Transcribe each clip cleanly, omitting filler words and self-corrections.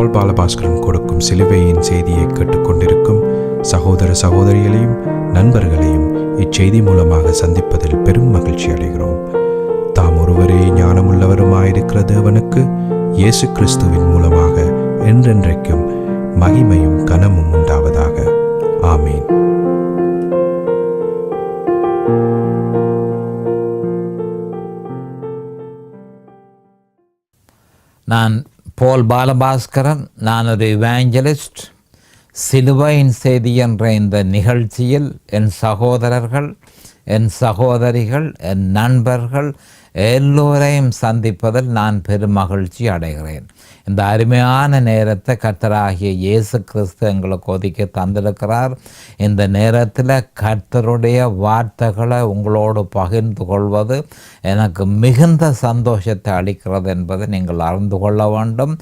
பால் பாலபாஸ்கரன் கொடுக்கும் சிலுவையின் செய்தியை கேட்டுக்கொண்டிருக்கும் சகோதர சகோதரிகளையும் நண்பர்களையும் இச்செய்தி மூலமாக சந்திப்பதில் பெரும் மகிழ்ச்சி அடைகிறோம். தாம் ஒருவரே ஞானமுள்ளவருமாயிருக்கிற தேவனுக்கு இயேசு கிறிஸ்துவின் மூலமாக என்றென்றைக்கும் மகிமையும் கனமும் உண்டாவதாக. ஆமீன். நான் போல் பாலபாஸ்கரன். நான் ஒரு இவாஞ்சலிஸ்ட். சிலுவையின் செய்தி என்ற இந்த நிகழ்ச்சியில் என் சகோதரர்கள், என் சகோதரிகள், என் நண்பர்கள் எல்லோரையும் சந்திப்பதில் நான் பெரும் மகிழ்ச்சி அடைகிறேன். இந்த அருமையான நேரத்தை கர்த்தராகிய இயேசு கிறிஸ்து எங்களுக்கு ஒதுக்கி தந்திருக்கிறார். இந்த நேரத்தில் கர்த்தருடைய வார்த்தைகளை உங்களோடு பகிர்ந்து கொள்வது எனக்கு மிகுந்த சந்தோஷத்தை அளிக்கிறது என்பதை நீங்கள் அறிந்து கொள்ள வேண்டும்.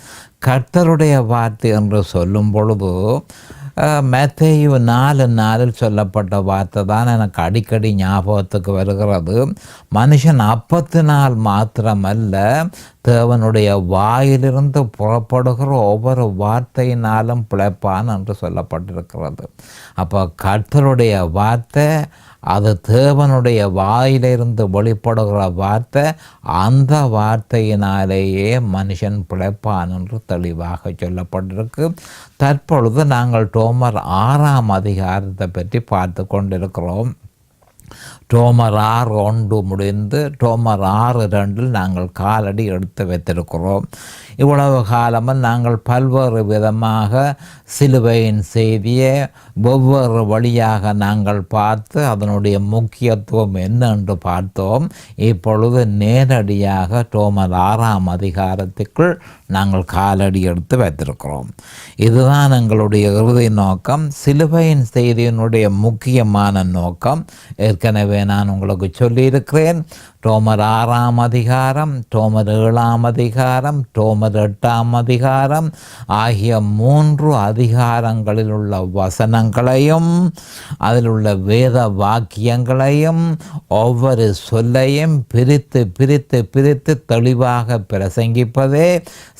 கர்த்தருடைய வார்த்தை என்று சொல்லும் பொழுது மத்தேயு 4:4 சொல்லப்பட்ட வார்த்தை தான் எனக்கு அடிக்கடி ஞாபகத்துக்கு வருகிறது. மனுஷன் அப்பத்தினால் மாத்திரமல்ல, தேவனுடைய வாயிலிருந்து புறப்படுகிற ஒவ்வொரு வார்த்தையினாலும் பிழைப்பான் என்று சொல்லப்பட்டிருக்கிறது. அப்போ கர்த்தருடைய வார்த்தை அது தேவனுடைய வாயிலிருந்து வெளிப்படுகிற வார்த்தை. அந்த வார்த்தையினாலேயே மனுஷன் பிழைப்பான் என்று தெளிவாக சொல்லப்பட்டிருக்கு. தற்பொழுது நாங்கள் ரோமர் 6ஆம் அதிகாரத்தை பற்றி பார்த்து கொண்டிருக்கிறோம். ரோமர் 6:1 முடிந்து ரோமர் 6:2 நாங்கள் காலடி எடுத்து வைத்திருக்கிறோம். இவ்வளவு காலமும் நாங்கள் பல்வேறு விதமாக சிலுவையின் செய்தியை ஒவ்வொரு வழியாக நாங்கள் பார்த்து அதனுடைய முக்கியத்துவம் என்ன என்று பார்த்தோம். இப்பொழுது நேரடியாக ரோமர் 6ஆம் அதிகாரத்துக்குள் நாங்கள் காலடி எடுத்து வைத்திருக்கிறோம். இதுதான் எங்களுடைய இறுதி நோக்கம். சிலுவையின் செய்தியினுடைய முக்கியமான நோக்கம் ஏற்கனவே நான் உங்களுக்கு சொல்லியிருக்கிறேன். ரோமர் 6ஆம் அதிகாரம், ரோமர் 7ஆம் அதிகாரம், ரோமர் 8ஆம் அதிகாரம் ஆகிய 3 அதிகாரங்களில் உள்ள வசனங்களையும் அதில் உள்ள வேத வாக்கியங்களையும் ஒவ்வொரு சொல்லையும் பிரித்து பிரித்து பிரித்து தெளிவாக பிரசங்கிப்பதே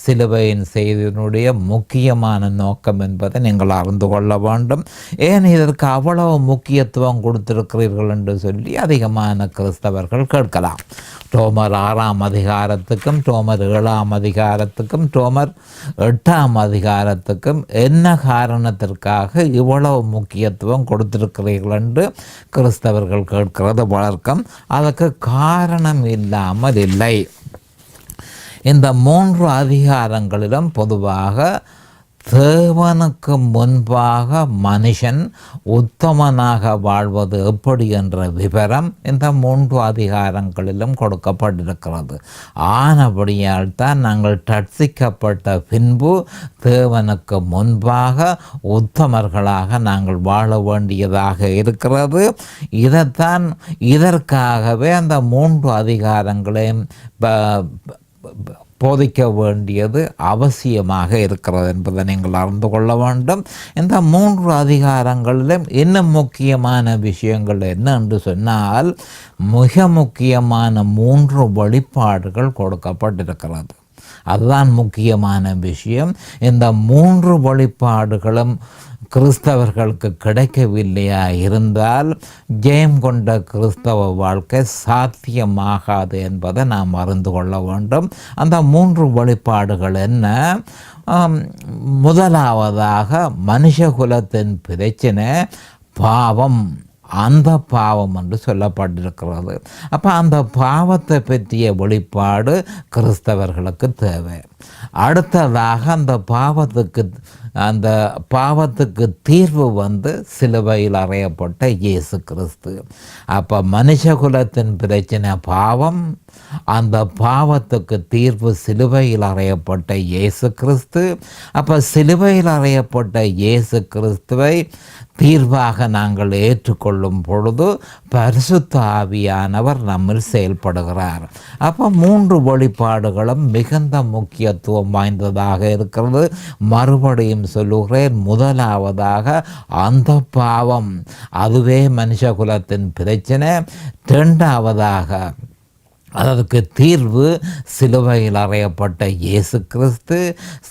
சிலுவையின் செய்தியினுடைய முக்கியமான நோக்கம் என்பதை நீங்கள் அறிந்து கொள்ள வேண்டும். ஏன் இதற்கு அவ்வளவு முக்கியத்துவம் கொடுத்திருக்கிறீர்கள் என்று சொல்லி அதிகமான கிறிஸ்தவர்கள் கேட்கலாம். ரோமர் 6ஆம் அதிகாரத்துக்கும் ரோமர் 7ஆம் அதிகாரத்துக்கும் ரோமர் 8ஆம் அதிகாரத்துக்கும் என்ன காரணத்திற்காக இவ்வளவு முக்கியத்துவம் கொடுத்திருக்கிறீர்கள் என்று கிறிஸ்தவர்கள் கேட்கிறது வழக்கம். அதற்கு காரணம் இல்லாமல் இல்லை. இந்த 3 அதிகாரங்களிலும் பொதுவாக தேவனுக்கு முன்பாக மனுஷன் உத்தமனாக வாழ்வது எப்படி என்ற விவரம் இந்த 3 அதிகாரங்களிலும் கொடுக்கப்பட்டிருக்கிறது. ஆனபடியால் தான் நாங்கள் ரட்சிக்கப்பட்ட பின்பு தேவனுக்கு முன்பாக உத்தமர்களாக நாங்கள் வாழ வேண்டியதாக இருக்கிறது. இதற்காகவே அந்த 3 அதிகாரங்களையும் போதிக்க வேண்டியது அவசியமாக இருக்கிறது என்பதை நீங்கள் அறிந்து கொள்ள வேண்டும். இந்த 3 அதிகாரங்களிலும் இன்னும் முக்கியமான விஷயங்கள் என்ன என்று சொன்னால், மிக முக்கியமான 3 வெளிப்பாடுகள் கொடுக்கப்பட்டிருக்கிறது. அதுதான் முக்கியமான விஷயம். இந்த 3 வெளிப்பாடுகளும் கிறிஸ்தவர்களுக்கு கிடைக்கவில்லையா இருந்தால் ஜெயம் கொண்ட கிறிஸ்தவ வாழ்க்கை சாத்தியமாகாது என்பதை நாம் அறிந்து கொள்ள வேண்டும். அந்த 3 வெளிப்பாடுகள் என்ன? முதலாவதாக மனுஷகுலத்தின் பிரச்சனை பாவம். அந்த பாவம் என்று சொல்லப்பட்டிருக்கிறது. அப்போ அந்த பாவத்தை பற்றிய வெளிப்பாடு கிறிஸ்தவர்களுக்கு தேவை. அடுத்ததாக அந்த பாவத்துக்கு தீர்வு சிலுவையில் அறையப்பட்ட இயேசு கிறிஸ்து. அப்போ மனுஷகுலத்தின் பிரச்சனை பாவம், அந்த பாவத்துக்கு தீர்வு சிலுவையில் அறையப்பட்ட இயேசு கிறிஸ்து. அப்போ சிலுவையில் அறையப்பட்ட இயேசு கிறிஸ்துவை தீர்வாக நாங்கள் ஏற்றுக்கொள்ளும் பொழுது பரிசுத்த ஆவியானவர் நம்மில் செயல்படுகிறார். அப்போ 3 வெளிப்பாடுகளும் மிகுந்த முக்கியத்துவம் வாய்ந்ததாக இருக்கிறது. மறுபடியும் சொல்லுகிறேன், முதலாவதாக அந்த பாவம், அதுவே மனுஷகுலத்தின் பிரச்சனை. இரண்டாவதாக அதற்கு தீர்வு சிலுவையில் அறையப்பட்ட இயேசு கிறிஸ்து.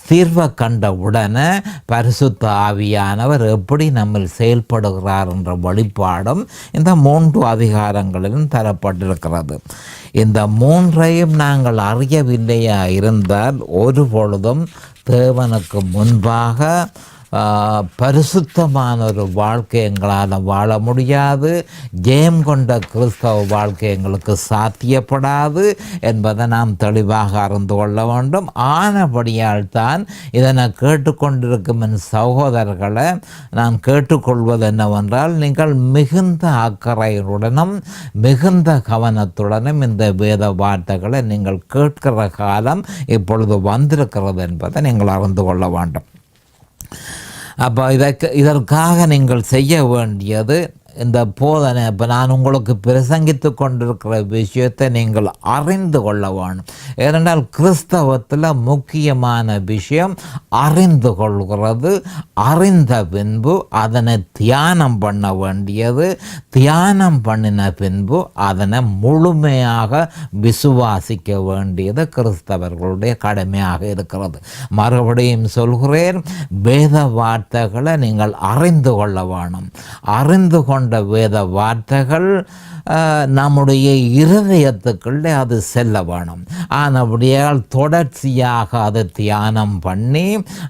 தீர்வை கண்ட உடனே பரிசுத்த ஆவியானவர் எப்படி நம்ம செயல்படுகிறார் என்ற வெளிப்பாடும் இந்த 3 அதிகாரங்களிலும் தரப்பட்டிருக்கிறது. இந்த 3ஐயும் நாங்கள் அறியவில்லையா இருந்தால் ஒரு பொழுதும் தேவனுக்கு முன்பாக பரிசுத்தமான ஒரு வாழ்க்கை எங்களால் வாழ முடியாது. ஜெயம் கொண்ட கிறிஸ்தவ வாழ்க்கை எங்களுக்கு சாத்தியப்படாது என்பதை நாம் தெளிவாக அறிந்து கொள்ள வேண்டும். ஆனபடியால் தான் இதனை கேட்டுக்கொண்டிருக்கும் என் சகோதரர்களை நான் கேட்டுக்கொள்வது என்னவென்றால், நீங்கள் மிகுந்த அக்கறையுடனும் மிகுந்த கவனத்துடனும் இந்த வேத வார்த்தைகளை நீங்கள் கேட்கிற காலம் இப்பொழுது வந்திருக்கிறது என்பதை நீங்கள் அறிந்து கொள்ள வேண்டும். அப்போ இதற்காக நீங்கள் செய்ய வேண்டியது இந்த போதனை. இப்போ நான் உங்களுக்கு பிரசங்கித்து கொண்டிருக்கிற விஷயத்தை நீங்கள் அறிந்து கொள்ள வேணும். ஏனென்றால் கிறிஸ்தவத்தில் முக்கியமான விஷயம் அறிந்து கொள்கிறது. அறிந்த பின்பு அதனை தியானம் பண்ண வேண்டியது. தியானம் பண்ணின பின்பு அதனை முழுமையாக விசுவாசிக்க வேண்டியது கிறிஸ்தவர்களுடைய கடமையாக இருக்கிறது. மறுபடியும் சொல்கிறேன், வேத வார்த்தைகளை நீங்கள் அறிந்து கொள்ள வேணும். அறிந்து கொண்ட வேத வார்த்தைகள் நம்முடைய இருதயத்துக்குள்ளே அது செல்ல வேணும். ஆனபடியால் தொடர்ச்சியாக அதை தியானம் பண்ணி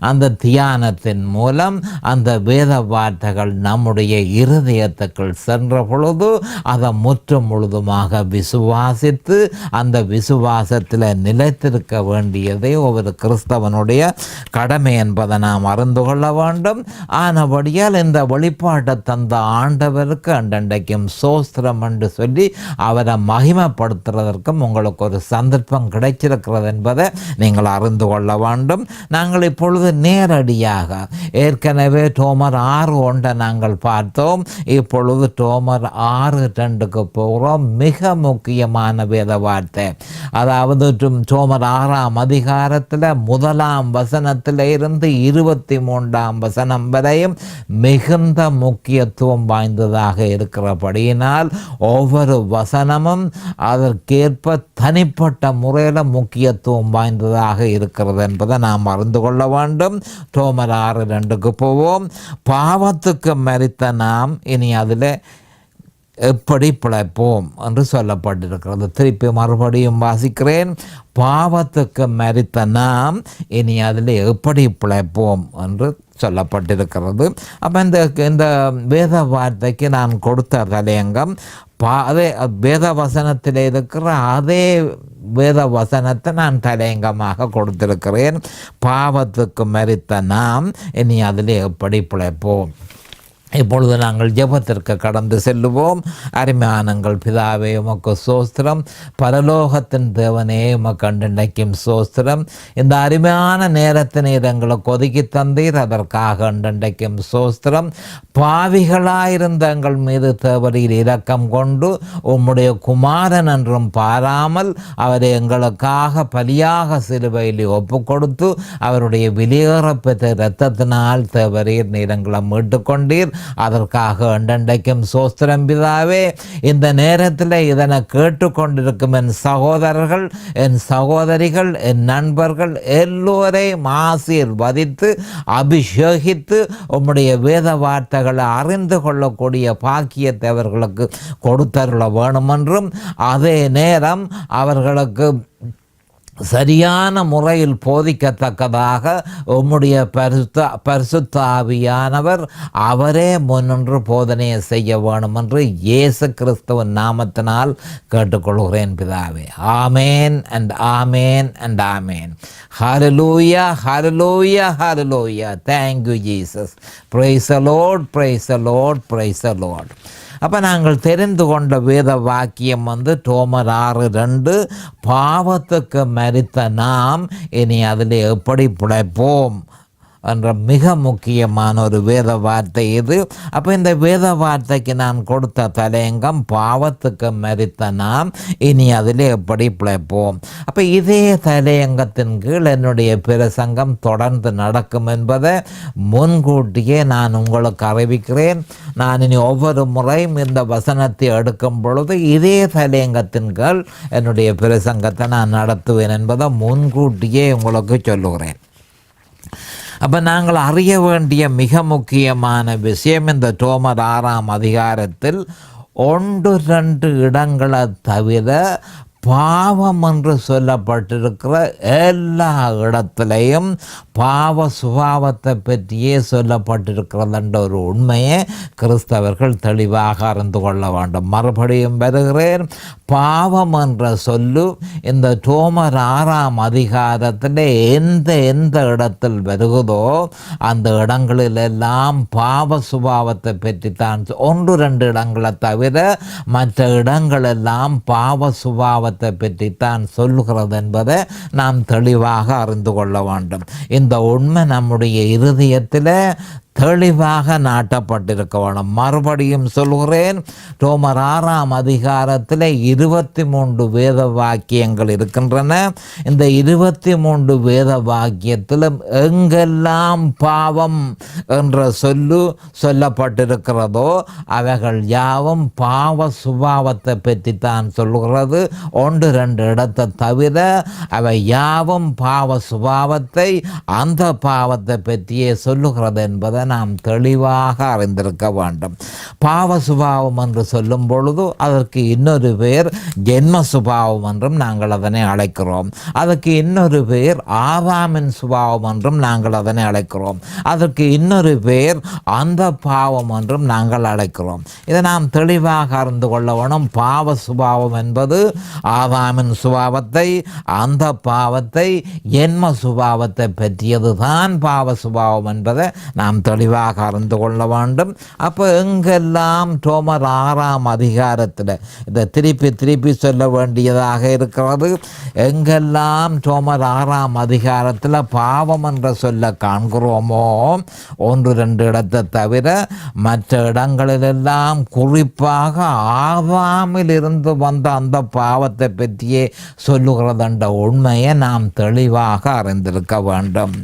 அந்த தியானத்தின் மூலம் அந்த வேத வார்த்தைகள் நம்முடைய இருதயத்துக்குள் சென்ற பொழுது அதை முற்றும் முழுதுமாக விசுவாசித்து அந்த விசுவாசத்தில் நிலைத்திருக்க வேண்டியதே ஒவ்வொரு கிறிஸ்தவனுடைய கடமை என்பதை நாம் அறிந்து கொள்ள வேண்டும். ஆனபடியால் இந்த வெளிப்பாட்டை தந்த ஆண்டவருக்கு அண்டண்டைக்கும் சோஸ்திரம் என்று சொல்லி அவரை மகிமைப்படுத்துவதற்கும் உங்களுக்கு ஒரு சந்தர்ப்பம் கிடைச்சிருக்கிறது என்பதை நீங்கள் அறிந்து கொள்ள வேண்டும். நாங்கள் இப்பொழுது நேரடியாக ஏற்கனவே ரோமர் 6:1 நாங்கள் பார்த்தோம். இப்பொழுது ரோமர் 6:2 போகிறோம். மிக முக்கியமான வேத வார்த்தை, அதாவது ரோமர் 6ஆம் அதிகாரத்தில் 1ஆம் வசனத்தில் இருந்து 23ஆம் வசனம் வரையும் மிகுந்த முக்கியத்துவம் வாய்ந்ததாக இருக்கிறபடியினால் ஒவ்வொரு வசனமும் அதற்கேற்ப தனிப்பட்ட முறையில் முக்கியத்துவம் வாய்ந்ததாக இருக்கிறது என்பதை நாம் அறிந்து கொள்ள வேண்டும். ரோமர் 6:2 போவோம். பாவத்துக்கு மரித்த நாம் இனி அதில் எப்படி பிழைப்போம் என்று சொல்லப்பட்டிருக்கிறது. திருப்பி மறுபடியும் வாசிக்கிறேன். பாவத்துக்கு மரித்த நாம் இனி அதில் எப்படி பிழைப்போம் என்று சொல்லப்பட்டிருக்கிறது. அப்போ இந்த வேத வார்த்தைக்கு நான் கொடுத்த தலையங்கம் அதே வேத வசனத்தில் இருக்கிற அதே வேத வசனத்தை நான் தலையங்கமாக கொடுத்திருக்கிறேன். பாவத்துக்கு மரித்த நாம் இனி அதில் எப்படி பிழைப்போம். இப்பொழுது நாங்கள் ஜெபத்திற்கு கடந்து செல்லுவோம். அருமையானங்கள் பிதாவே, உமக்கு சோஸ்திரம். பரலோகத்தின் தேவனே, உமக்கு அண்டண்டைக்கும் சோஸ்திரம். இந்த அருமையான நேரத்தினை எங்களுக்கு ஒதுக்கி தந்தீர், அதற்காக அண்டண்டைக்கும் சோஸ்திரம். பாவிகளாயிருந்த எங்கள் மீது தேவரீர் இரக்கம் கொண்டு உம்முடைய குமாரன் என்றும் பாராமல் அவரை எங்களுக்காக பலியாக சிலுவையில் ஒப்பு கொடுத்து அவருடைய வெளியேறப்பெற்ற இரத்தத்தினால் தேவரீர் நீர் எங்களை மீட்டு கொண்டீர். அதற்காக அண்டண்டைக்கும் சோஸ்திரம் பிதாவே. இந்த நேரத்தில் இதனை கேட்டுக்கொண்டிருக்கும் என் சகோதரர்கள், என் சகோதரிகள், என் நண்பர்கள் எல்லோரையும் ஆசீர்வதித்து அபிஷேகித்து உம்முடைய வேத வார்த்தைகளை அறிந்து கொள்ளக்கூடிய பாக்கியத்தை அவர்களுக்கு கொடுத்தருள வேணுமென்றும் அதே நேரம் அவர்களுக்கு சரியான முறையில் போதிக்கத்தக்கதாக உம்முடைய பரிசுத்த ஆவியானவர் அவரே முன்னின்று போதனையை செய்ய வேணும் என்று இயேசு கிறிஸ்துவின் நாமத்தினால் கேட்டுக்கொள்கிறேன் பிதாவே. ஆமேன் and amen and amen. Hallelujah, hallelujah, hallelujah. Thank you Jesus. Praise the Lord, praise the Lord, praise the Lord. அப்போ நாங்கள் தெரிந்து கொண்ட வேத வாக்கியம் ரோமர் 6:2, பாவத்துக்கு மரித்த நாம் இனி அதில் எப்படி பிழைப்போம் என்ற மிக முக்கியமான ஒரு வேத வார்த்தை இது. அப்போ இந்த வேத வார்த்தைக்கு நான் கொடுத்த தலையங்கம் பாவத்துக்கு மரித்த நாம் இனி அதில் எப்படி பிழைப்போம். அப்போ இதே தலையங்கத்தின் கீழ் என்னுடைய பிரசங்கம் தொடர்ந்து நடக்கும் என்பதை முன்கூட்டியே நான் உங்களுக்கு அறிவிக்கிறேன். நான் இனி ஒவ்வொரு முறையும் இந்த வசனத்தை எடுக்கும் பொழுது இதே தலையங்கத்தின் கீழ் என்னுடைய பிரசங்கத்தை நான் நடத்துவேன் என்பதை முன்கூட்டியே உங்களுக்கு சொல்லுகிறேன். அப்போ நாங்கள் அறிய வேண்டிய மிக முக்கியமான விஷயம், இந்த ரோமர் 6ஆம் அதிகாரத்தில் 1-2 இடங்களை தவிர பாவம் என்று சொல்லப்பட்டிருக்கிற எல்லா இடத்துலையும் பாவ சுபாவத்தை பற்றியே சொல்லப்பட்டிருக்கிறது என்ற ஒரு உண்மையை கிறிஸ்தவர்கள் தெளிவாக அறிந்து கொள்ள வேண்டும். மறுபடியும் வருகிறேன், பாவம் என்ற சொல்லு இந்த ரோமர் 6ஆம் அதிகாரத்தில் எந்த இடத்தில் வருகிறதோ அந்த இடங்களிலெல்லாம் பாவ சுபாவத்தை பற்றி தான் 1-2 இடங்களை தவிர மற்ற இடங்களெல்லாம் பாவ சுபாவத்தை பற்றித்தான் சொல்லுகிறது என்பதை நாம் தெளிவாக அறிந்து கொள்ள வேண்டும். இந்த உண்மை நம்முடைய இருதயத்தில் தெளிவாக நாட்டப்பட்டிருக்க வேணும். மறுபடியும் சொல்கிறேன், ரோமர் 6ஆம் அதிகாரத்தில் 23 வேத வாக்கியங்கள் இருக்கின்றன. இந்த 23 வேத வாக்கியத்திலும் எங்கெல்லாம் பாவம் என்ற சொல்லப்பட்டிருக்கிறதோ அவைகள் யாவும் பாவ சுபாவத்தை பற்றித்தான் சொல்லுகிறது. 1-2 இடத்தை தவிர அவை யாவும் பாவ சுபாவத்தை, அந்த பாவத்தை பற்றியே சொல்லுகிறது என்பதை நாம் தெளிவாக அறிந்திருக்க வேண்டும். பாவ சுபாவம் என்று சொல்லும் பொழுது அதற்கு இன்னொரு பேர் ஜென்ம சுபாவம் என்றும் நாங்கள் அதனை அழைக்கிறோம். அதற்கு இன்னொரு பேர் ஆதாமின் சுபாவம் என்றும் நாங்கள் அதனை அழைக்கிறோம். அதற்கு இன்னொரு பேர் அந்த பாவம் என்றும் நாங்கள் அழைக்கிறோம். இதை நாம் தெளிவாக அறிந்து கொள்ள வேணும். பாவ சுபாவம் என்பது ஆதாமின் சுபாவத்தை, அந்த பாவத்தை, ஜென்ம சுபாவத்தை பற்றியது தான் பாவ சுபாவம் என்பதை நாம் தெளிவாக அறிந்து கொள்ள வேண்டும். அப்போ எங்கெல்லாம் ரோமர் 6ஆம் அதிகாரத்தில் இதை திருப்பி சொல்ல வேண்டியதாக இருக்கிறது. எங்கெல்லாம் ரோமர் 6ஆம் அதிகாரத்தில் பாவம் என்ற சொல்ல காண்கிறோமோ 1-2 இடத்தை தவிர மற்ற இடங்களிலெல்லாம் குறிப்பாக ஆதாமில் இருந்து வந்த அந்த பாவத்தை பற்றியே சொல்லுகிறது என்ற உண்மையை நாம் தெளிவாக அறிந்திருக்க வேண்டும்.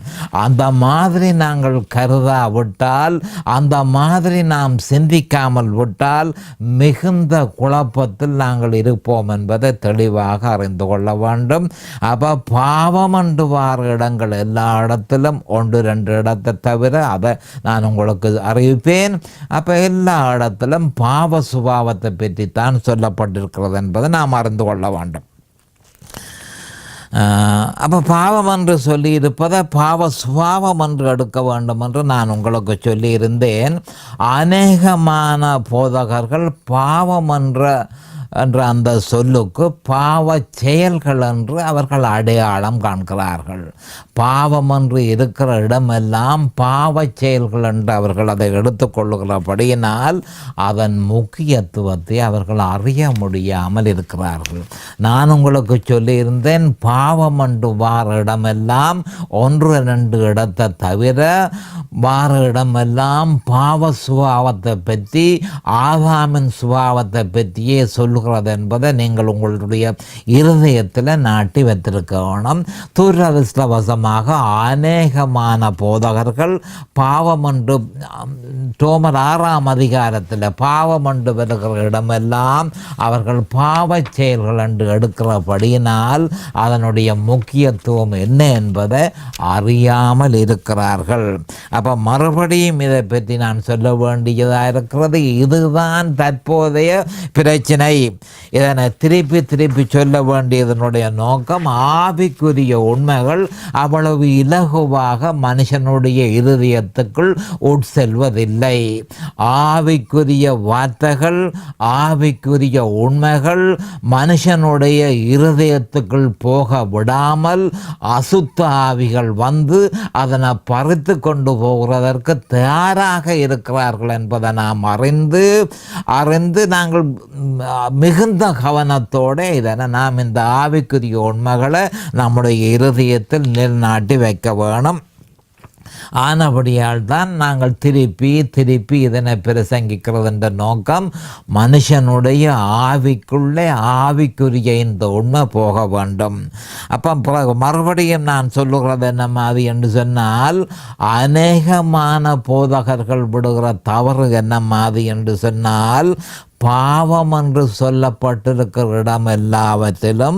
அந்த மாதிரி நாங்கள் கருதாவிட்டால், அந்த மாதிரி நாம் சிந்திக்காமல் விட்டால் மிகுந்த குழப்பத்தில் நாங்கள் இருப்போம் என்பதை தெளிவாக அறிந்து கொள்ள வேண்டும். அப்போ பாவம் என்று வார இடங்கள் எல்லா இடத்திலும் 1-2 இடத்தை தவிர அதை நான் உங்களுக்கு அறிவிப்பேன். அப்போ எல்லா இடத்திலும் பாவ சுபாவத்தை பற்றித்தான் சொல்லப்பட்டிருக்கிறது என்பதை நாம் அறிந்து கொள்ள வேண்டும். அப்போ பாவம் என்று சொல்லியிருப்பதை பாவ சுபாவம் என்று எடுக்க வேண்டும் என்று நான் உங்களுக்கு சொல்லியிருந்தேன். அநேகமான போதகர்கள் பாவம் என்ற அந்த சொல்லுக்கு பாவ செயல்கள் என்று அவர்கள் அடையாளம் காண்கிறார்கள். பாவம் என்று இருக்கிற இடமெல்லாம் பாவ செயல்கள் என்று அவர்கள் அதை எடுத்துக்கொள்ளுகிறபடியினால் அதன் முக்கியத்துவத்தை அவர்கள் அறிய முடியாமல் இருக்கிறார்கள். நான் உங்களுக்கு சொல்லியிருந்தேன், பாவம் என்று வார இடமெல்லாம் 1-2 இடத்தை தவிர வார இடமெல்லாம் பாவ சுபாவத்தை பற்றி, ஆதாமின் சுபாவத்தை பற்றியே சொல்லுகிறது என்பதை நீங்கள் உங்களுடைய இருதயத்தில் நாட்டி வைத்திருக்க வேணும். துரதிர்ஷ்டவசமாக அநேகமான போதகர்கள் பாவம் என்று ரோமர் 6ஆம் அதிகாரத்தில் பாவம் என்று வருகிற இடமெல்லாம் அவர்கள் பாவ செயல்கள் என்று எடுக்கிறபடியினால் அதனுடைய முக்கியத்துவம் என்ன என்பதை அறியாமல் இருக்கிறார்கள். அப்போ மறுபடியும் இதை பற்றி நான் சொல்ல வேண்டியதாக இருக்கிறது. இதுதான் தற்போதைய பிரச்சனை. இதனை திருப்பி சொல்ல வேண்டியதனுடைய நோக்கம், ஆவிக்குரிய உண்மைகள் அவ்வளவு இலகுவாக மனுஷனுடைய இருதயத்துக்குள் உட்செல்வதில்லை. ஆவிக்குரிய வார்த்தைகள், ஆவிக்குரிய உண்மைகள் மனுஷனுடைய இருதயத்துக்குள் போக விடாமல் அசுத்த ஆவிகள் வந்து அதனை பறித்து கொண்டு போகிறதற்கு தயாராக இருக்கிறார்கள் என்பதை நாம் அறிந்து நாங்கள் மிகுந்த கவனத்தோடு இதனை நாம் இந்த ஆவிக்குரிய உண்மைகளை நம்முடைய இருதயத்தில் நிலைநாட்டி வைக்க வேணும். ஆனபடியால் தான் நாங்கள் திருப்பி இதனை பிரசங்கிக்கிறது என்ற நோக்கம், மனுஷனுடைய ஆவிக்குள்ளே ஆவிக்குரிய இந்த உண்மை போக வேண்டும். அப்போ மறுபடியும் நான் சொல்லுகிறது என்ன மாதிரி என்று சொன்னால், அநேகமான போதகர்கள் விடுகிற தவறு என்ன மாதிரி என்று சொன்னால், பாவம் என்று சொல்லப்பட்டிருக்கிற இடம் எல்லாவற்றிலும்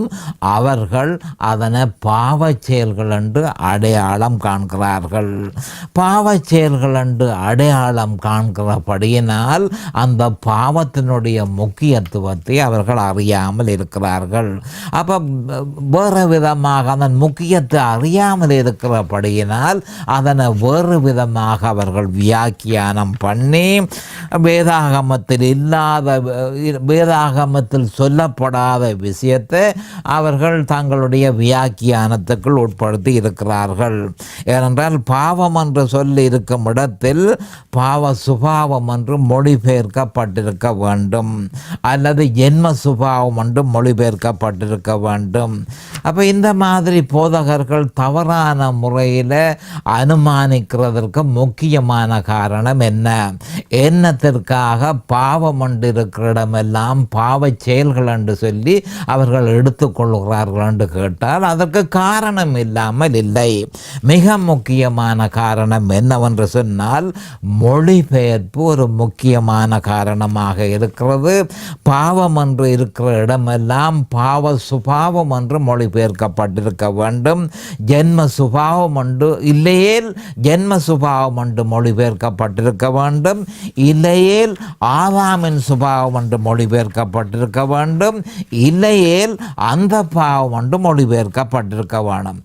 அவர்கள் அதனை பாவச் செயல்கள் என்று அடையாளம் காண்கிறார்கள். பாவச் செயல்கள் என்று அடையாளம் காண்கிறபடியினால் அந்த பாவத்தினுடைய முக்கியத்துவத்தை அவர்கள் அறியாமல் இருக்கிறார்கள். அப்போ வேறு விதமாக அதன் முக்கியத்தை அறியாமல் இருக்கிறபடியினால் அதனை வேறு விதமாக அவர்கள் வியாக்கியானம் பண்ணி வேதாகமத்தில் இல்லாத, வேதாகமத்தில் சொல்லப்படாத விஷயத்தை அவர்கள் தங்களுடைய வியாக்கியானத்துக்குள் உட்படுத்தி இருக்கிறார்கள். ஏனென்றால் பாவம் என்று சொல்லி இருக்கும் இடத்தில் பாவ சுபாவம் என்று மொழிபெயர்க்கப்பட்டிருக்க வேண்டும், அல்லது ஜென்ம சுபாவம் என்று மொழிபெயர்க்கப்பட்டிருக்க வேண்டும். அப்போ இந்த மாதிரி போதகர்கள் தவறான முறையில் அனுமானிக்கிறதற்கு முக்கியமான காரணம் என்ன? என்னத்திற்காக பாவம் என்று இருக்கிற இடமெல்லாம் பாவ செயல்கள் என்று சொல்லி அவர்கள் எடுத்துக்கொள்கிறார்கள் என்று கேட்டால் அதற்கு காரணம் இல்லாமல் இல்லை. மிக முக்கியமான காரணம் என்னவென்று சொன்னால், மொழிபெயர்ப்பு ஒரு முக்கியமான காரணமாக இருக்கிறது. பாவம் என்று இருக்கிற இடமெல்லாம் பாவ சுபாவம் என்று மொழிபெயர்க்கப்பட்டிருக்க வேண்டும். ஜென்ம சுபாவம் என்று இல்லையேல் ஜென்ம சுபாவம் என்று மொழிபெயர்க்கப்பட்டிருக்க வேண்டும். இல்லையேல் ஆதாமின் சுபாவம் என்று மொழிபெயர்க்கப்பட்டிருக்க வேண்டும். இல்லையேல் அந்த பாவம் என்று மொழிபெயர்க்கப்பட்டிருக்க வேண்டும்.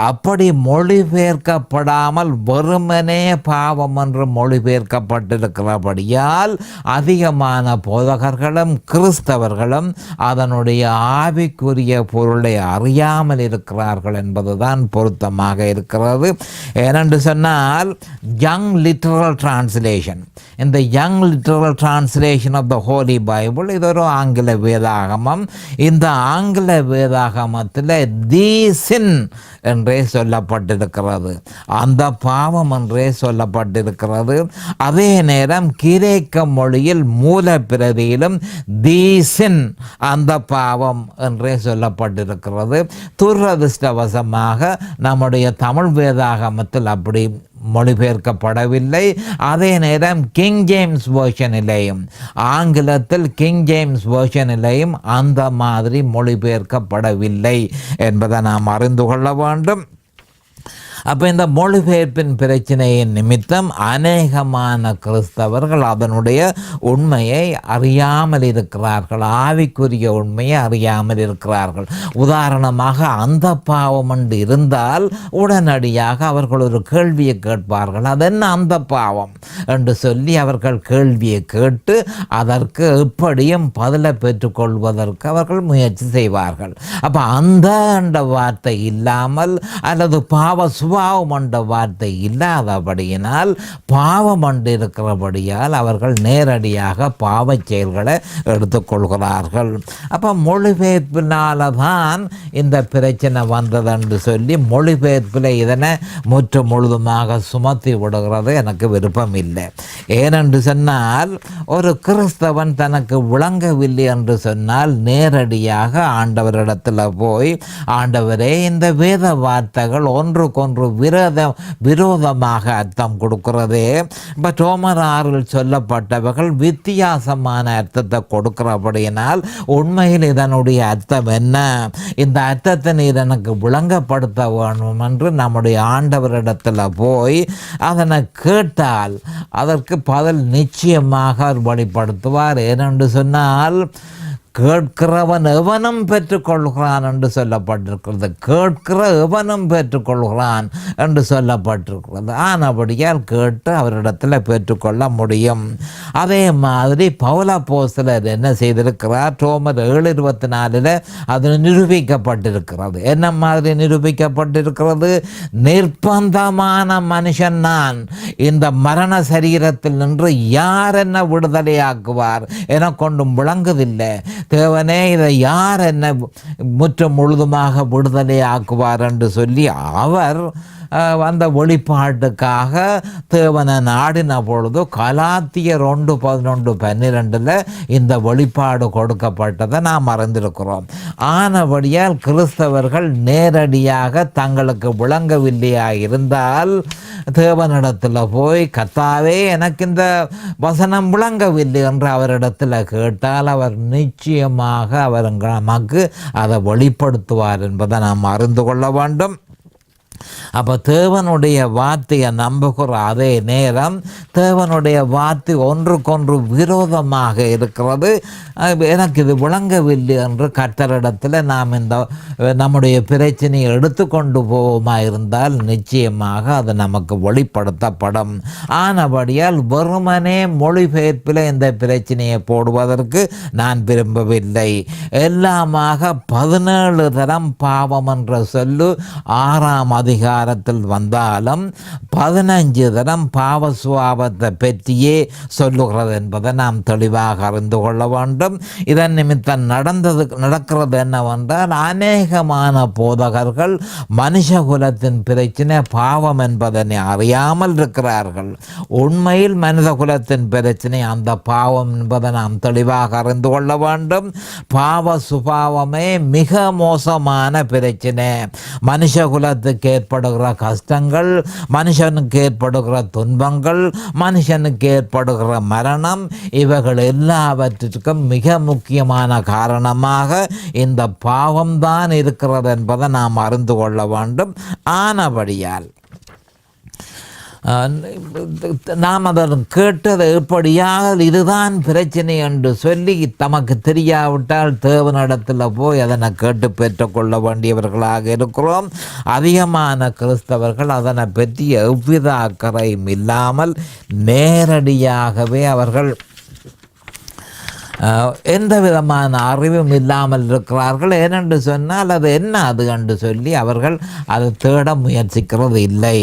அப்படி மொழிபெயர்க்கப்படாமல் வெறுமனே பாவம் என்று மொழிபெயர்க்கப்பட்டிருக்கிறபடியால் அதிகமான போதகர்களும் கிறிஸ்தவர்களும் அதனுடைய ஆவிக்குரிய பொருளை அறியாமல் இருக்கிறார்கள் என்பதுதான் பொருத்தமாக இருக்கிறது. ஏனென்று சொன்னால், யங் லிட்டரல் டிரான்ஸ்லேஷன், இந்த Young literal translation of the Holy Bible, இது ஒரு ஆங்கில வேதாகமம். இந்த ஆங்கில வேதாகமத்தில் தி சின் என்றே சொல்லப்பட்டிருக்கிறது, அந்த பாவம் என்றே சொல்லப்பட்டிருக்கிறது. அதே நேரம் கிரேக்க மொழியில் மூல பிரதியிலும் தி சின், அந்த பாவம் என்றே சொல்லப்பட்டிருக்கிறது. துரதிர்ஷ்டவசமாக நம்முடைய தமிழ் வேதாகமத்தில் அப்படி மொழிபெயர்க்கப்படவில்லை. அதே நேரம் கிங் ஜேம்ஸ் வேர்ஷனிலேயும், ஆங்கிலத்தில் கிங் ஜேம்ஸ் வேர்ஷனிலேயும் அந்த மாதிரி மொழிபெயர்க்கப்படவில்லை என்பதை நாம் அறிந்து கொள்ள வேண்டும். அப்போ இந்த மொழிபெயர்ப்பின் பிரச்சனையின் நிமித்தம் அநேகமான கிறிஸ்தவர்கள் அதனுடைய உண்மையை அறியாமல் இருக்கிறார்கள், ஆவிக்குரிய உண்மையை அறியாமல் இருக்கிறார்கள். உதாரணமாக, அந்த பாவம் என்று இருந்தால் உடனடியாக அவர்கள் ஒரு கேள்வியை கேட்பார்கள், அது என்ன அந்த பாவம் என்று சொல்லி அவர்கள் கேள்வியை கேட்டு அதற்கு எப்படியும் பதிலை பெற்றுக்கொள்வதற்கு அவர்கள் முயற்சி செய்வார்கள். அப்போ அந்த என்ற வார்த்தை இல்லாமல், அல்லது பாவ சுபாவம் என்ற வார்த்தை இல்லாதபடியினால், பாவம் என்று இருக்கிறபடியால் அவர்கள் நேரடியாக பாவ செயல்களை எடுத்துக்கொள்கிறார்கள். அப்போ மொழிபெயர்ப்பினால தான் இந்த பிரச்சனை வந்ததென்று சொல்லி மொழிபெயர்ப்பில் இதனை முற்று முழுதுமாக சுமத்தி விடுகிறது எனக்கு விருப்பம் இல்லை. ஏனென்று சொன்னால், ஒரு கிறிஸ்தவன் தனக்கு விளங்கவில்லை என்று சொன்னால் நேரடியாக ஆண்டவரிடத்தில் போய், ஆண்டவரே, இந்த வேத வார்த்தைகள் ஒன்றுக்கொன்று விரோதமாக அர்த்தம் கொடுக்கிறதே. இப்போ ரோமர் 6 சொல்லப்பட்டவர்கள் வித்தியாசமான அர்த்தத்தை கொடுக்கிறபடியினால் உண்மையில் இதனுடைய அர்த்தம் என்ன, இந்த அர்த்தத்தை நீர் எனக்கு விளங்கப்படுத்த வேண்டும் என்று நம்முடைய ஆண்டவரிடத்தில் போய் அதனை கேட்டால் அதற்கு பதில் நிச்சயமாக வெளிப்படுத்துவார். ஏனென்று சொன்னால், கேட்கிறவன் எவனும் பெற்றுக்கொள்கிறான் என்று சொல்லப்பட்டிருக்கிறது, கேட்கிற எவனும் பெற்றுக்கொள்கிறான் என்று சொல்லப்பட்டிருக்கிறது. ஆனபடியால் கேட்டு அவரிடத்தில் பெற்றுக்கொள்ள முடியும். அதே மாதிரி பவுல் அப்போஸ்தலர் என்ன செய்திருக்கிறார், ரோமர் 7:24 அது நிரூபிக்கப்பட்டிருக்கிறது. என்ன மாதிரி நிரூபிக்கப்பட்டிருக்கிறது? நிர்பந்தமான மனுஷன் நான், இந்த மரண சரீரத்தில் நின்று யார் என்ன விடுதலையாக்குவார் என கொண்டும் விளங்குதில்லை. தேவனே, இதை யார் என்ன முற்று முழுதுமாக விடுதலை ஆக்குவார் என்று சொல்லி அவர் அந்த வெளிப்பாட்டுக்காக தேவனை நாடின பொழுது கலாத்தியர் 1:11-12 இந்த வெளிப்பாடு கொடுக்கப்பட்டதை நாம் அறிந்திருக்கிறோம். ஆனபடியால் கிறிஸ்தவர்கள் நேரடியாக தங்களுக்கு விளங்கவில்லையா இருந்தால் தேவனிடத்தில் போய் கர்த்தாவே எனக்கு இந்த வசனம் விளங்கவில்லை என்று அவரிடத்தில் கேட்டால் அவர் நிச்சயமாக அவர் நமக்கு அதை வெளிப்படுத்துவார் என்பதை நாம் அறிந்து கொள்ள வேண்டும். அப்போ தேவனுடைய வார்த்தையை நம்புகிற அதே நேரம் தேவனுடைய வார்த்தை ஒன்றுக்கொன்று விரோதமாக இருக்கிறது. எனக்கு இது விளங்கவில்லை என்று கர்த்தரிடத்தில் நாம் இந்த நம்முடைய பிரச்சனையை எடுத்துக்கொண்டு போவோமா இருந்தால் நிச்சயமாக அது நமக்கு வெளிப்படுத்தப்படும். ஆனபடியால் வெறுமனே மொழிபெயர்ப்பில் இந்த பிரச்சனையை போடுவதற்கு நான் விரும்பவில்லை. எல்லாமாக 17 தரம் பாவம் என்ற சொல்லு 6ஆம் அதிகாரத்தில் வந்தாலும் 15 தரம் பாவ சுபாவத்தை பற்றியே சொல்லுகிறது என்பதை நாம் தெளிவாக அறிந்து கொள்ள வேண்டும். இதன் நிமித்தம் நடக்கிறது என்னவென்றால் அநேகமான போதகர்கள் மனுஷகுலத்தின் பிரச்சனை பாவம் என்பதனை அறியாமல் இருக்கிறார்கள். உண்மையில் மனித குலத்தின் பிரச்சனை அந்த பாவம் என்பதை நாம் தெளிவாக அறிந்து கொள்ள வேண்டும். பாவ சுபாவமே மிக மோசமான பிரச்சனை. மனுஷகுலத்துக்கு ஏற்படுகிற கஷ்டங்கள், மனுஷனுக்கு ஏற்படுகிற துன்பங்கள், மனுஷனுக்கு ஏற்படுகிற மரணம், இவைகள் எல்லாவற்றிற்கும் மிக முக்கியமான காரணமாக இந்த பாவம்தான் இருக்கிறது என்பதை நாம் அறிந்து கொள்ள வேண்டும். ஆனபடியால் நாம் அதை கேட்டது எப்படியாக இதுதான் பிரச்சனை என்று சொல்லி தமக்கு தெரியாவிட்டால் தேவனிடத்தில் போய் அதனை கேட்டு பெற்றுக்கொள்ள வேண்டியவர்களாக இருக்கிறோம். அதிகமான கிறிஸ்தவர்கள் அதனை பற்றி எவ்வித அக்கறையும் இல்லாமல் நேரடியாகவே அவர்கள் எந்த விதமான அறிவும் இல்லாமல் இருக்கிறார்கள். ஏனென்று சொன்னால் அது என்ன அது என்று சொல்லி அவர்கள் அதை தேட முயற்சிக்கிறது இல்லை.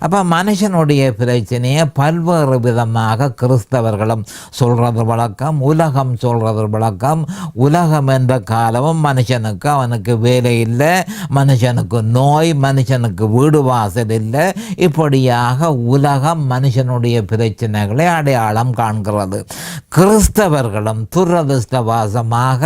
அப்போ மனுஷனுடைய பிரச்சனையை பல்வேறு விதமாக கிறிஸ்தவர்களும் சொல்கிறது வழக்கம், உலகம் சொல்கிறது வழக்கம். உலகம் என்ற காலமும் மனுஷனுக்கு அவனுக்கு வேலை இல்லை, மனுஷனுக்கு நோய், மனுஷனுக்கு வீடு வாசல் இல்லை. இப்படியாக உலகம் மனுஷனுடைய பிரச்சனைகளை அடையாளம் காண்கிறது. கிறிஸ்தவர்களும் துரதிர்ஷ்டவாசமாக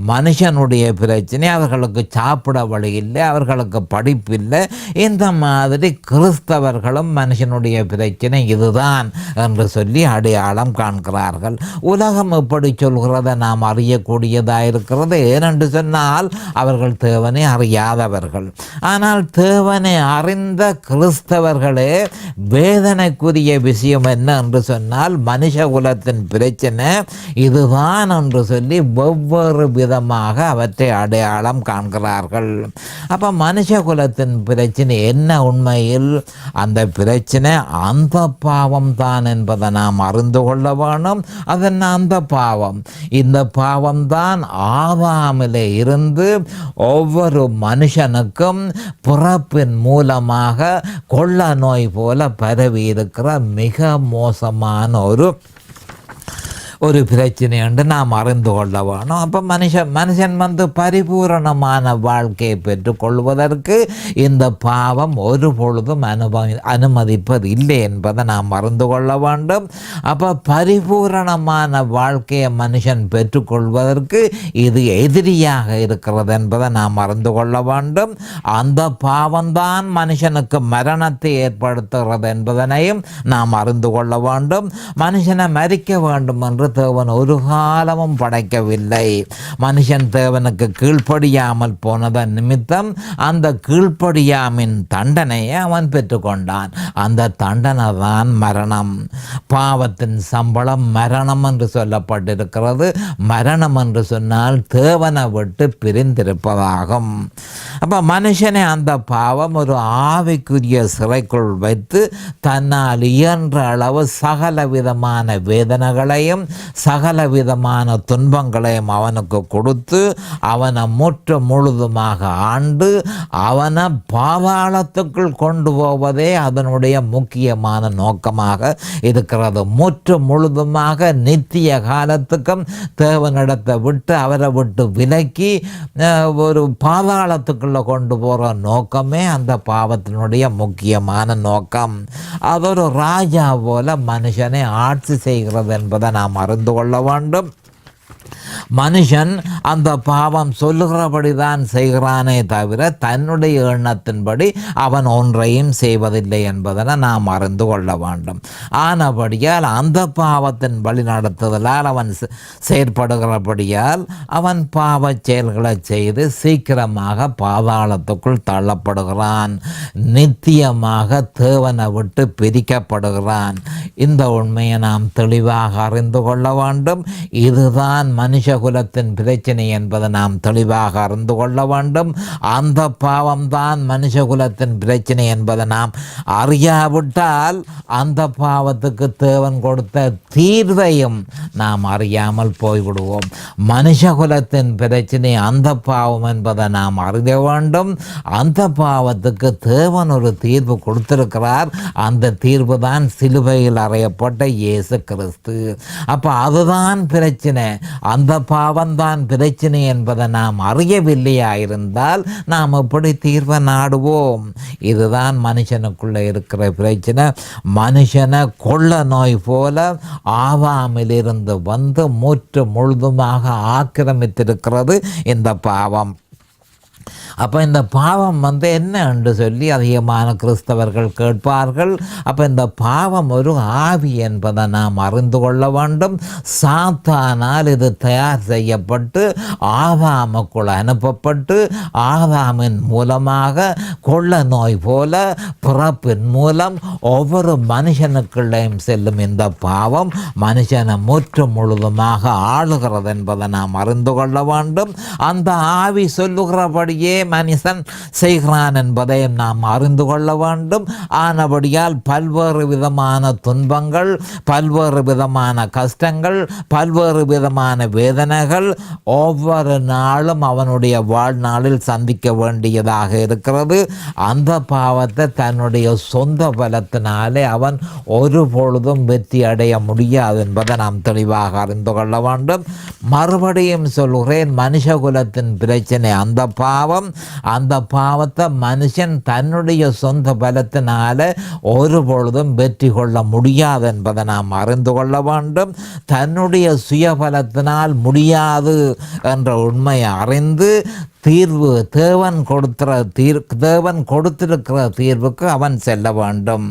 மனுஷனுடைய பிரச்சனை அவர்களுக்கு சாப்பிட வழி இல்லை, அவர்களுக்கு படிப்பில்லை. இந்த மாதிரி கிறிஸ்தவர்களும் மனுஷனுடைய பிரச்சனை இதுதான் என்று சொல்லி அடையாளம் காண்கிறார்கள். உலகம் எப்படி சொல்கிறத நாம் அறியக்கூடியதாக இருக்கிறது. ஏனென்று சொன்னால் அவர்கள் தேவனை அறியாதவர்கள். ஆனால் தேவனை அறிந்த கிறிஸ்தவர்களே வேதனைக்குரிய விஷயம் என்ன என்று சொன்னால் மனுஷ குலத்தின் பிரச்சனை இதுதான் என்று சொல்லி ஒவ்வொரு விதமாக அவற்றை அடையாளம் காண்கிறார்கள். அப்போ மனுஷ குலத்தின் பிரச்சனை என்ன? உண்மையில் அந்த பிரச்சனை அந்த பாவம் தான் என்பதை நாம் அறிந்து கொள்ள வேணும். அதன் அந்த பாவம், இந்த பாவம்தான் ஆதாமிலே இருந்து ஒவ்வொரு மனுஷனுக்கும் பிறப்பின் மூலமாக கொள்ள நோய் போல பரவி இருக்கிற மிக மோசமான ஒரு பிரச்சனை என்று நாம் அறிந்து கொள்ள வேணும். அப்போ மனுஷன் பரிபூரணமான வாழ்க்கையை பெற்றுக்கொள்வதற்கு இந்த பாவம் ஒரு பொழுதும் அனுமதிப்பது இல்லை என்பதை நாம் அறிந்து கொள்ள வேண்டும். அப்போ பரிபூரணமான வாழ்க்கையை மனுஷன் பெற்றுக்கொள்வதற்கு இது எதிரியாக இருக்கிறது என்பதை நாம் அறிந்து கொள்ள வேண்டும். அந்த பாவம்தான் மனுஷனுக்கு மரணத்தை ஏற்படுத்துகிறது என்பதனையும் நாம் அறிந்து கொள்ள வேண்டும். மனுஷனை மரிக்க வேண்டும் என்று தேவன் ஒரு காலமும் படைக்கவில்லை. மனுஷன் தேவனுக்கு கீழ்ப்படியாமல் போனதன் நிமித்தம் அந்த கீழ்ப்படியாமின் தண்டனையை அவன் பெற்றுக்கொண்டான். அந்த தண்டனை தான் மரணம். பாவத்தின் சம்பளம் மரணம் என்று சொல்லப்பட்டிருக்கிறது. மரணம் என்று சொன்னால் தேவனை விட்டு பிரிந்திருப்பதாகும். அப்போ மனுஷனை அந்த பாவம் ஒரு ஆவிக்குரிய சிறைக்குள் வைத்து தன்னால் இயன்ற அளவு சகல விதமான வேதனைகளையும் சகலவிதமான துன்பங்களையும் அவனுக்கு கொடுத்து அவனை முற்று முழுதுமாக ஆண்டு அவனை பாதாளத்துக்குள் கொண்டு போவதே அதனுடைய முக்கியமான நோக்கமாக இருக்கிறது. முற்று முழுதுமாக நித்திய காலத்துக்கும் தேவனிடத்தை விட்டு அவரை விட்டு விலக்கி ஒரு பாதாளத்துக்குள்ளே கொண்டு போகிற நோக்கமே அந்த பாவத்தினுடைய முக்கியமான நோக்கம். அதொரு ராஜா போல மனுஷனை ஆட்சி செய்கிறது என்பதை நாம் அறிந்து கொள்ள வேண்டும். மனுஷன் அந்த பாவம் சொல்லுகிறபடி தான் செய்கிறானே தவிர தன்னுடைய எண்ணத்தின்படி அவன் ஒன்றையும் செய்வதில்லை என்பதனை நாம் அறிந்து கொள்ள வேண்டும். ஆனபடியால் அந்த பாவத்தின் வழி நடத்துதலால் அவன் செயற்படுகிறபடியால் அவன் பாவ செயல்களை செய்து சீக்கிரமாக பாதாளத்துக்குள் தள்ளப்படுகிறான், நித்தியமாக தேவனை விட்டு பிரிக்கப்படுகிறான். இந்த உண்மையை நாம் தெளிவாக அறிந்து கொள்ள வேண்டும். இதுதான் மனுஷகுலத்தின் பிரச்சனை என்பதை நாம் தெளிவாக அறிந்து கொள்ள வேண்டும். அந்த பாவம்தான் மனுஷகுலத்தின் பிரச்சனை என்பதை நாம் அறியாவிட்டால் அந்த பாவத்துக்கு தேவன் கொடுத்த தீர்வையும் நாம் அறியாமல் போய்விடுவோம். மனுஷகுலத்தின் பிரச்சனை அந்த பாவம் என்பதை நாம் அறிய வேண்டும். அந்த பாவத்துக்கு தேவன் ஒரு தீர்வு கொடுத்திருக்கிறார். அந்த தீர்வு தான் சிலுவையில் அறையப்பட்ட இயேசு கிறிஸ்து. அப்போ அதுதான் பிரச்சனை. அந்த பாவம்தான் பிரச்சனை என்பதை நாம் அறியவில்லையா இருந்தால் நாம் எப்படி தீர்வை நாடுவோம்? இதுதான் மனுஷனுக்குள்ளே இருக்கிற பிரச்சனை. மனுஷனை கொள்ள நோய் போல ஆவாமிலிருந்து வந்து முற்று முழுதுமாக ஆக்கிரமித்திருக்கிறது இந்த பாவம். அப்போ இந்த பாவம் என்ன என்று சொல்லி அதிகமான கிறிஸ்தவர்கள் கேட்பார்கள். அப்போ இந்த பாவம் ஒரு ஆவி என்பதை நாம் அறிந்து கொள்ள வேண்டும். சாத்தானால் இது தயார் செய்யப்பட்டு ஆதாமுக்குள் அனுப்பப்பட்டு ஆதாமின் மூலமாக கொள்ள நோய் போல பிறப்பின் மூலம் ஒவ்வொரு மனுஷனுக்குள்ளேயும் செல்லும் இந்த பாவம் மனுஷனை முற்று முழுதுமாக ஆளுகிறது என்பதை நாம் அறிந்து கொள்ள வேண்டும். அந்த ஆவி சொல்லுகிறபடியே மனுஷன் செய்கிறான் என்பதையும் நாம் அறிந்து கொள்ள வேண்டும். ஆனபடியால் பல்வேறு விதமான துன்பங்கள், பல்வேறு விதமான கஷ்டங்கள், பல்வேறு விதமான வேதனைகள் ஒவ்வொரு நாளும் அவனுடைய வாழ்நாளில் சந்திக்க வேண்டியதாக இருக்கிறது. அந்த பாவத்தை தன்னுடைய சொந்த பலத்தினாலே அவன் ஒரு பொழுதும் வெற்றி அடைய முடியாது என்பதை நாம் தெளிவாக அறிந்து கொள்ள வேண்டும். மறுபடியும் சொல்கிறேன், மனுஷகுலத்தின் பிரச்சனை அந்த பாவம். அந்த பாவத்தை மனுஷன் தன்னுடைய சொந்த பலத்தினால ஒரு பொழுதும் வெற்றி கொள்ள முடியாது என்பதை நாம் அறிந்து கொள்ள வேண்டும். தன்னுடைய சுயபலத்தினால் முடியாது என்ற உண்மையை அறிந்து தீர்வு தேவன் கொடுத்திருக்கிற தீர்வுக்கு அவன் செல்ல வேண்டும்.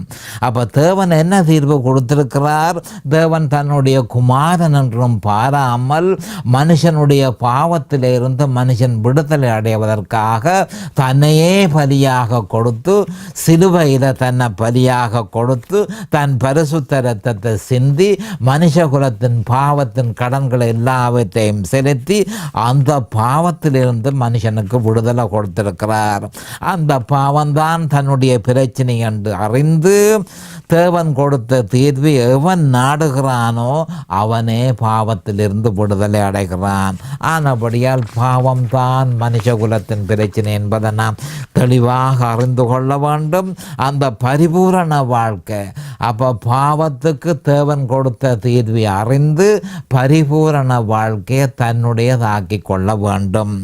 அப்போ தேவன் என்ன தீர்வு கொடுத்திருக்கிறார்? தேவன் தன்னுடைய குமாரன் என்றும் பாராமல் மனுஷனுடைய பாவத்திலிருந்து மனுஷன் விடுதலை அடைவதற்காக தன்னையே பலியாக கொடுத்து, சிலுவையில் தன்னை பலியாக கொடுத்து, தன் பரிசுத்த இரத்தத்தை சிந்தி மனுஷகுலத்தின் பாவத்தின் கடன்களை எல்லாவற்றையும் செலுத்தி அந்த பாவத்திலிருந்து மனுஷனுக்கு விடுதலை கொடுத்திருக்கிறார். அந்த பாவம்தான் தன்னுடைய பிரச்சனை என்று அறிந்து தேவன் கொடுத்த தீர்வு எவன் நாடுகிறானோ அவனே பாவத்திலிருந்து விடுதலை அடைகிறான். ஆனபடியால் பாவம்தான் மனுஷகுலத்தின் பிரச்சனை என்பதை நாம் தெளிவாக அறிந்து கொள்ள வேண்டும். அந்த பரிபூரண வாழ்க்கை, அப்போ பாவத்துக்கு தேவன் கொடுத்த தீர்வை அறிந்து பரிபூரண வாழ்க்கையை தன்னுடையதாக்கி கொள்ள வேண்டும்.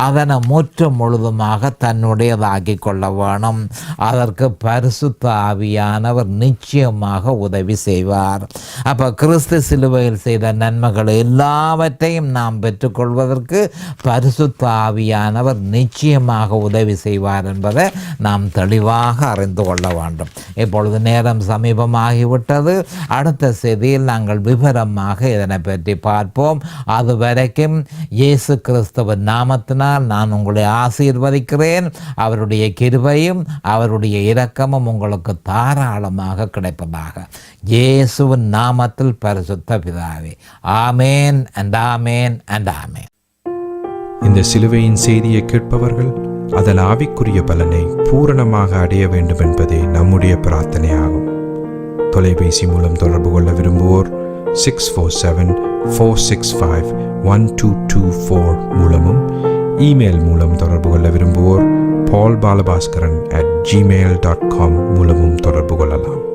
அதனை முற்று முழுதுமாக தன்னுடையதாக்கி கொள்ள வேணும். அதற்கு பரிசுத்த ஆவியானவர் நிச்சயமாக உதவி செய்வார். அப்போ கிறிஸ்து சிலுவையில் செய்த நன்மைகள் எல்லாவற்றையும் நாம் பெற்றுக்கொள்வதற்கு பரிசுத்த ஆவியானவர் நிச்சயமாக உதவி செய்வார் என்பதை நாம் தெளிவாக அறிந்து கொள்ள வேண்டும். இப்பொழுது நேரம் சமீபமாகிவிட்டது. அடுத்த செய்தியில் நாங்கள் விவரமாக இதனை பற்றி பார்ப்போம். அது வரைக்கும் இயேசு கிறிஸ்துவின் நாமத்தினால் நான் உங்களை ஆசீர்வதிக்கிறேன். அவருடைய கிருபையும் அவருடைய இரக்கமும் உங்களுக்கு தாராளமாக கிடைப்பதாக இயேசுவின் நாமத்தில் பரிசுத்த பிதாவே. ஆமேன் அண்ட் ஆமேன் அண்ட் ஆமேன். இந்த சிலுவையின் செய்தியை கேட்பவர்கள் அதன் ஆவிக்குரிய பலனை பூரணமாக அடைய வேண்டும் என்பதே நம்முடைய பிரார்த்தனையாகும். தொலைபேசி மூலம் தொடர்பு கொள்ள விரும்புவோர் 647 465-1224 மூலமும் இமெயில் மூலம் தொடர்பு கொள்ள விரும்புவோர் paulbalabhaskaran@gmail.com மூலமும் தொடர்பு கொள்ளலாம்.